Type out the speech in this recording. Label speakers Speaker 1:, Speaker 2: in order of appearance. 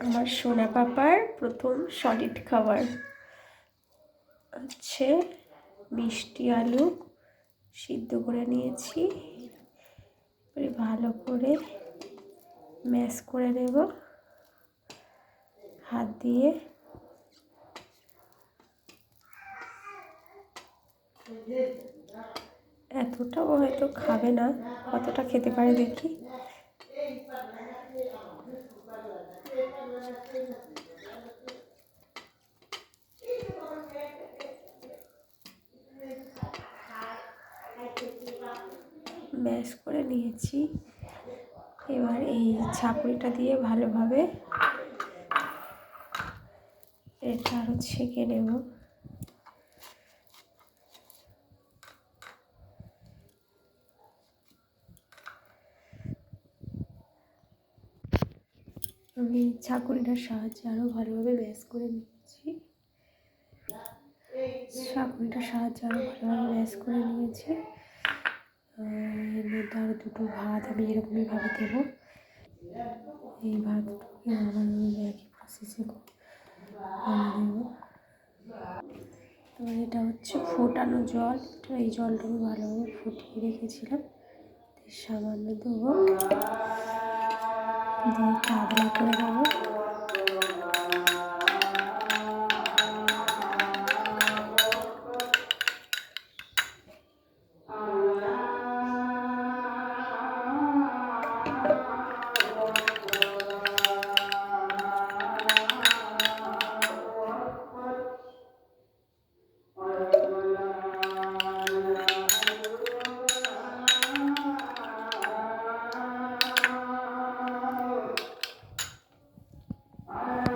Speaker 1: আমার সোনা পাপার প্রথম সলিড খাবার হচ্ছে মিষ্টি আলু সিদ্ধ করে নিয়েছি, এবারে ভালো করে ম্যাশ করে নেব হাত দিয়ে। এতটাও হয়তো খাবে না, কতটা খেতে পারে দেখি। ম্যাশ করে নিয়েছি, এবার এই ছাঁকুনিটা দিয়ে ভালোভাবে এটা আরও ছেঁকে নেব। আমি ছাঁকুনিটার সাহায্যে আরও ভালোভাবে ম্যাশ করে নিয়েছি। ছাঁকুনিটার সাহায্যে আরও ভালোভাবে ম্যাশ করে নিয়েছি। এর মধ্যে আরও দুটো ভাত আমি এরকমইভাবে দেবো। এই ভাতটাকে আবার একই প্রসেসে দেবো। তো এটা হচ্ছে ফোটানো জল, এই জলটা আমি ভালোভাবে ফুটিয়ে রেখেছিলাম, সামান্য দেবো দিয়ে পাতলা করে দেবো।